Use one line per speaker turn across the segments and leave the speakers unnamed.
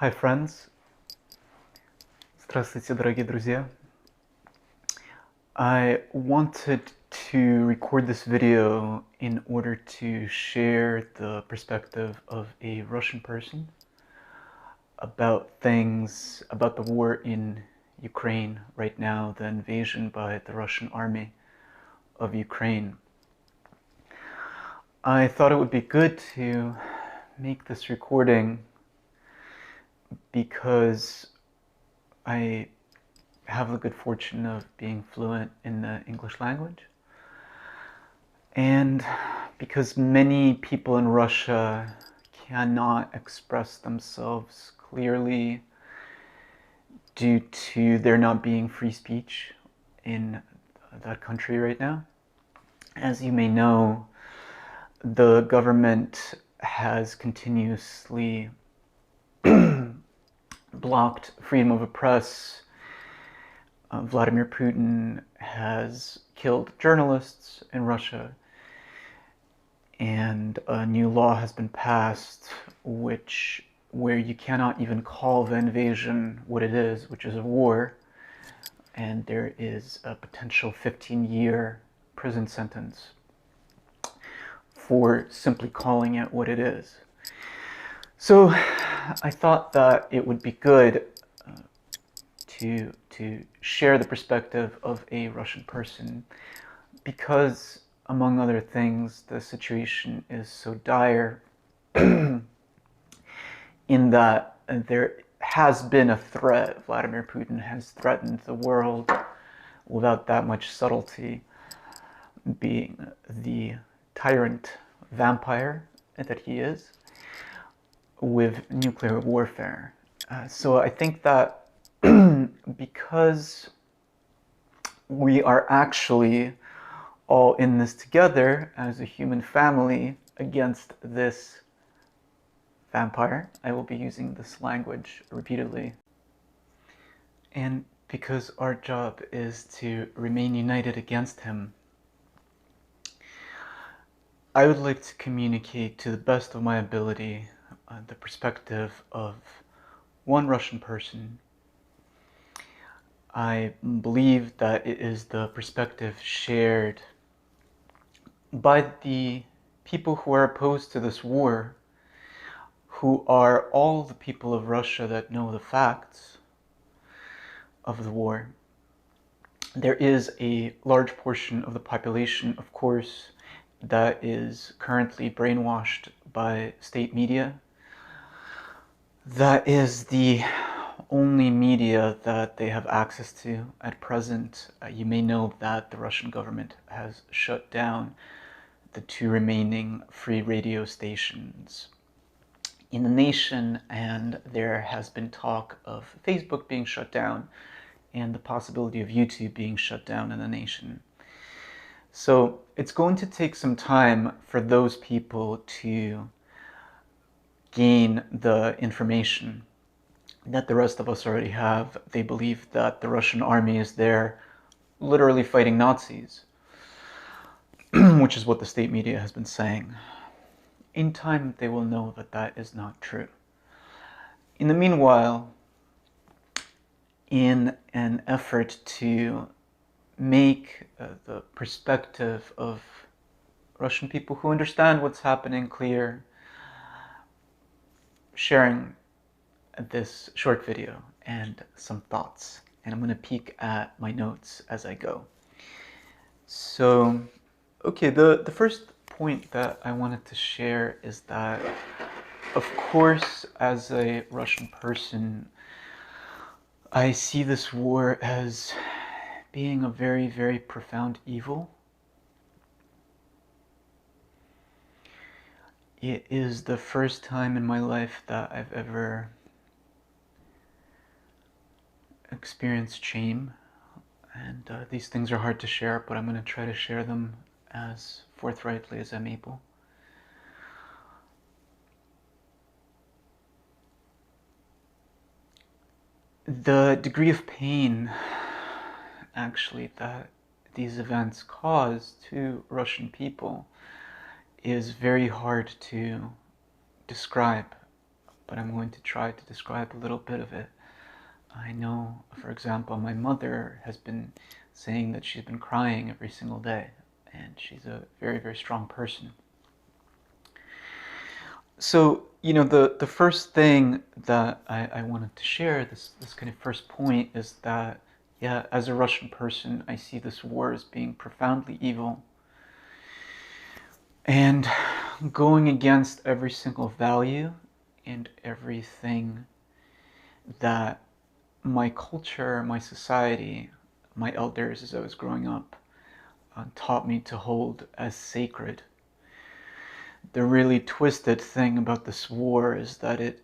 Hi friends, здравствуйте, дорогие друзья. I wanted to record this video in order to share the perspective of a Russian person about the war in Ukraine right now, the invasion by the Russian army of Ukraine. I thought it would be good to make this recording because I have the good fortune of being fluent in the English language, and because many people in Russia cannot express themselves clearly due to there not being free speech in that country right now. As you may know, the government has continuously blocked freedom of the press. Vladimir Putin has killed journalists in Russia, and a new law has been passed where you cannot even call the invasion what it is, which is a war, and there is a potential 15-year prison sentence for simply calling it what it is. So I thought that it would be good to share the perspective of a Russian person because, among other things, the situation is so dire in that there has been a threat. Vladimir Putin has threatened the world without that much subtlety, being the tyrant vampire that he is, with nuclear warfare. So I think that because we are actually all in this together as a human family against this vampire, I will be using this language repeatedly. And because our job is to remain united against him, I would like to communicate to the best of my ability the perspective of one Russian person. I believe that it is the perspective shared by the people who are opposed to this war, who are all the people of Russia that know the facts of the war. There is a large portion of the population, of course, that is currently brainwashed by state media. That is the only media that they have access to at present. You may know that the Russian government has shut down the two remaining free radio stations in the nation, and there has been talk of Facebook being shut down and the possibility of YouTube being shut down in the nation. So it's going to take some time for those people to gain the information that the rest of us already have. They believe that the Russian army is there literally fighting Nazis, which is what the state media has been saying. In time, they will know that that is not true. In the meanwhile, in an effort to make the perspective of Russian people who understand what's happening clear, sharing this short video and some thoughts, and I'm going to peek at my notes as I go. So, okay, the first point that I wanted to share is that, of course, as a Russian person, I see this war as being a very, very profound evil. It is the first time in my life that I've ever experienced shame, and these things are hard to share, but I'm going to try to share them as forthrightly as I'm able. The degree of pain, actually, that these events cause to Russian people is very hard to describe, but I'm going to try to describe a little bit of it. I know, for example, my mother has been saying that she's been crying every single day, and she's a very, very strong person. So, the first thing that I wanted to share, this kind of first point, is that, yeah, as a Russian person, I see this war as being profoundly evil and going against every single value and everything that my culture, my society, my elders as I was growing up taught me to hold as sacred. The really twisted thing about this war is that it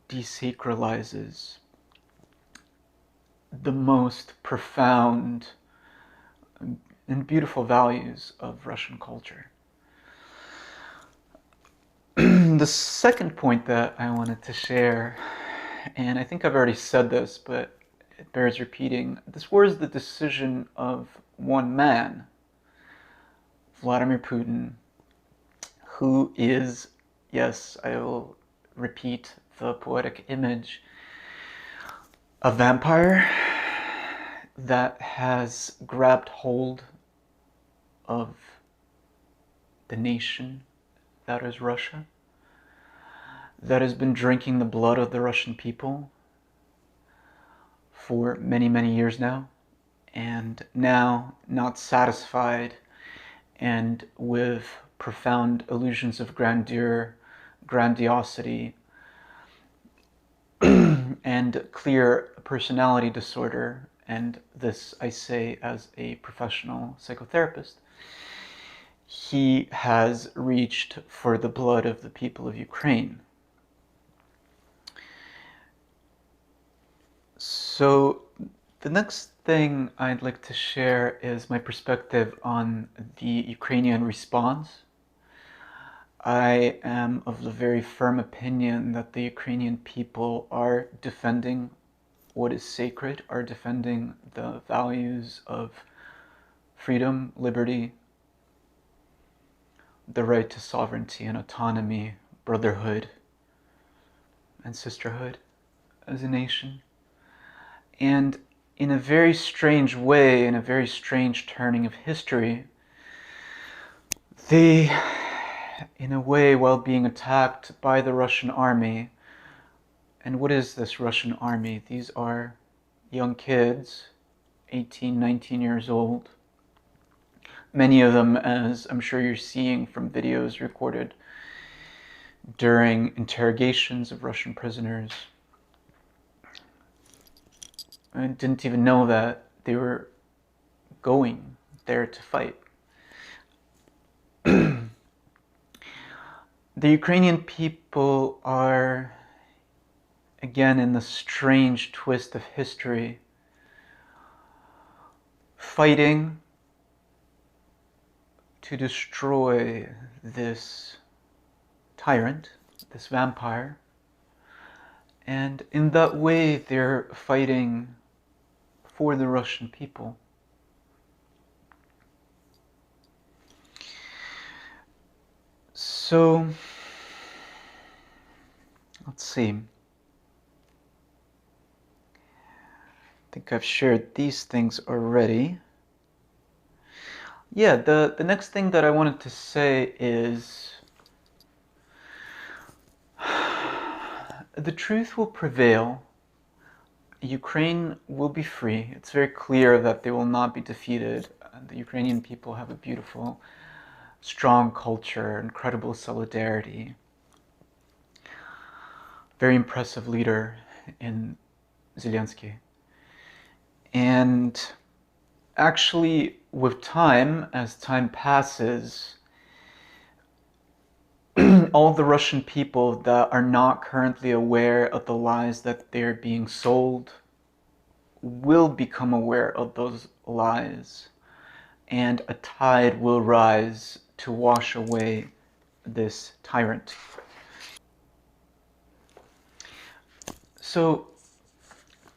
desacralizes the most profound and beautiful values of Russian culture. The second point that I wanted to share, and I think I've already said this, but it bears repeating, this war is the decision of one man, Vladimir Putin, who is, yes, I will repeat the poetic image, a vampire that has grabbed hold of the nation that is Russia, that has been drinking the blood of the Russian people for many, many years now, and now, not satisfied and with profound illusions of grandeur, grandiosity, and clear personality disorder, and this I say as a professional psychotherapist, he has reached for the blood of the people of Ukraine. So the next thing I'd like to share is my perspective on the Ukrainian response. I am of the very firm opinion that the Ukrainian people are defending what is sacred, are defending the values of freedom, liberty, the right to sovereignty and autonomy, brotherhood, and sisterhood as a nation. And in a very strange way, in a very strange turning of history, they, in a way, while being attacked by the Russian army, and what is this Russian army? These are young kids, 18, 19 years old. Many of them, as I'm sure you're seeing from videos recorded during interrogations of Russian prisoners. I didn't even know that they were going there to fight. The Ukrainian people are, again, in the strange twist of history, fighting to destroy this tyrant, this vampire, and in that way they're fighting for the Russian people. So, let's see. I think I've shared these things already. Yeah, the next thing that I wanted to say is the truth will prevail. Ukraine will be free. It's very clear that they will not be defeated. The Ukrainian people have a beautiful, strong culture, incredible solidarity. Very impressive leader in Zelensky. And actually, with time, as time passes, all the Russian people that are not currently aware of the lies that they're being sold will become aware of those lies, and a tide will rise to wash away this tyrant. So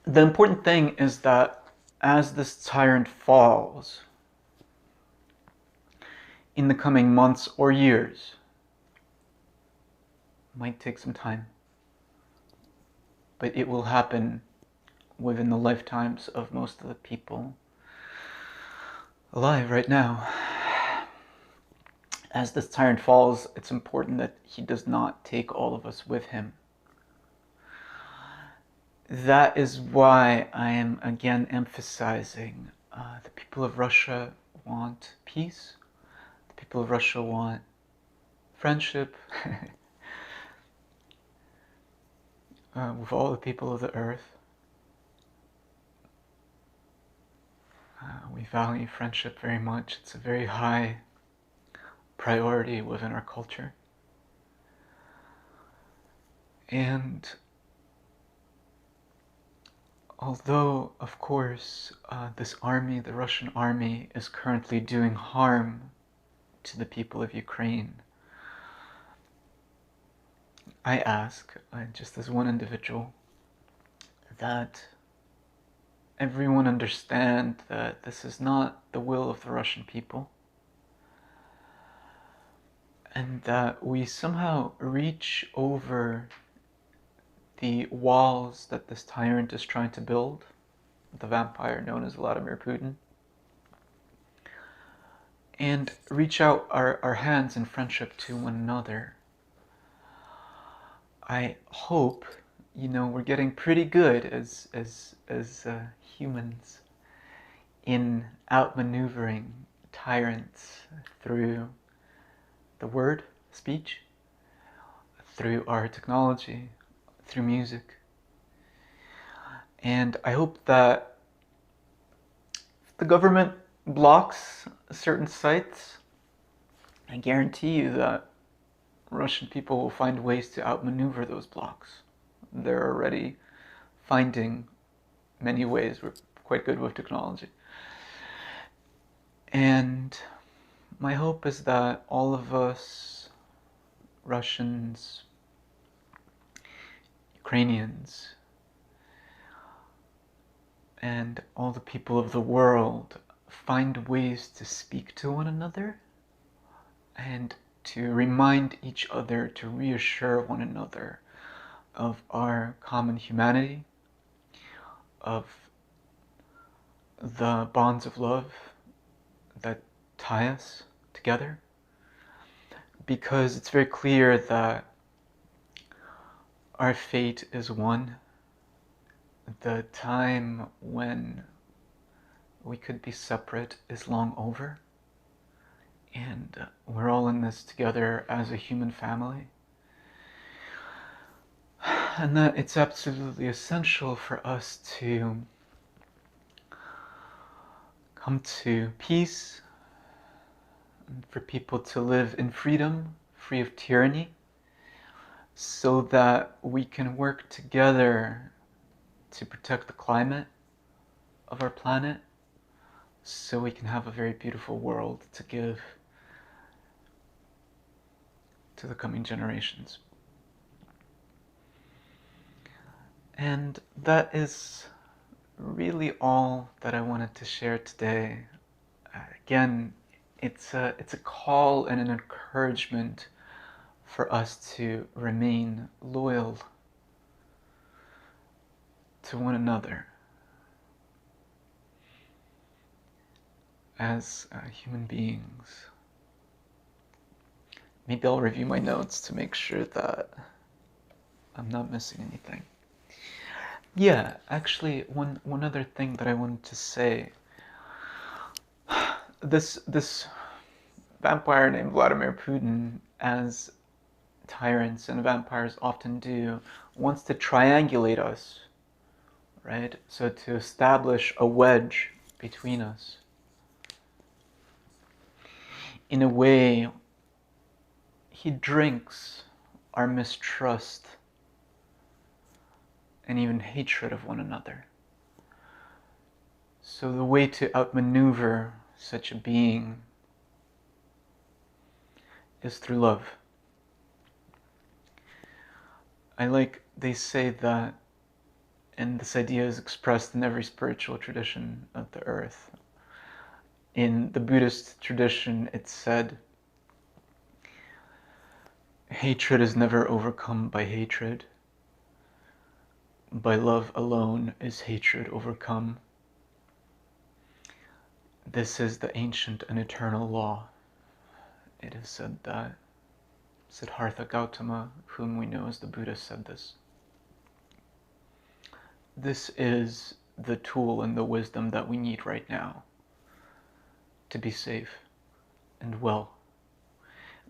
the important thing is that as this tyrant falls in the coming months or years, might take some time, but it will happen within the lifetimes of most of the people alive right now. As this tyrant falls, it's important that he does not take all of us with him. That is why I am again emphasizing the people of Russia want peace. The people of Russia want friendship with all the people of the earth. We value friendship very much. It's a very high priority within our culture. And although, of course, this army, the Russian army, is currently doing harm to the people of Ukraine, I ask, just as one individual, that everyone understand that this is not the will of the Russian people, and that we somehow reach over the walls that this tyrant is trying to build, the vampire known as Vladimir Putin, and reach out our hands in friendship to one another. I hope, we're getting pretty good as humans in outmaneuvering tyrants through the word, speech, through our technology, through music. And I hope that if the government blocks certain sites, I guarantee you that Russian people will find ways to outmaneuver those blocks. They're already finding many ways. We're quite good with technology. And my hope is that all of us, Russians, Ukrainians, and all the people of the world find ways to speak to one another and to remind each other, to reassure one another of our common humanity, of the bonds of love that tie us together. Because it's very clear that our fate is one. The time when we could be separate is long over. And we're all in this together as a human family. And that it's absolutely essential for us to come to peace, and for people to live in freedom, free of tyranny, so that we can work together to protect the climate of our planet, so we can have a very beautiful world to give to the coming generations. And that is really all that I wanted to share today. Again, it's a call and an encouragement for us to remain loyal to one another as human beings. Maybe I'll review my notes to make sure that I'm not missing anything. Yeah, actually, one other thing that I wanted to say. This vampire named Vladimir Putin, as tyrants and vampires often do, wants to triangulate us, right? So to establish a wedge between us. In a way, he drinks our mistrust and even hatred of one another. So the way to outmaneuver such a being is through love. They say that, and this idea is expressed in every spiritual tradition of the earth. In the Buddhist tradition, it's said, hatred is never overcome by hatred. By love alone is hatred overcome. This is the ancient and eternal law. It is said that Siddhartha Gautama, whom we know as the Buddha, said this. This is the tool and the wisdom that we need right now to be safe and well.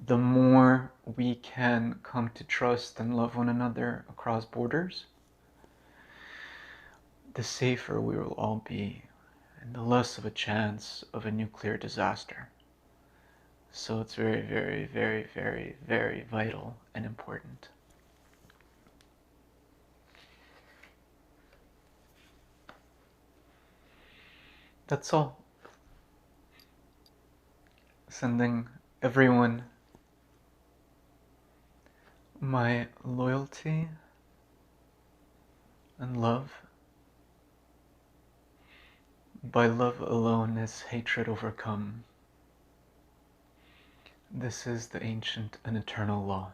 The more we can come to trust and love one another across borders, the safer we will all be, and the less of a chance of a nuclear disaster. So it's very, very, very, very, very vital and important. That's all. Sending everyone my loyalty and love. By love alone is hatred overcome. This is the ancient and eternal law.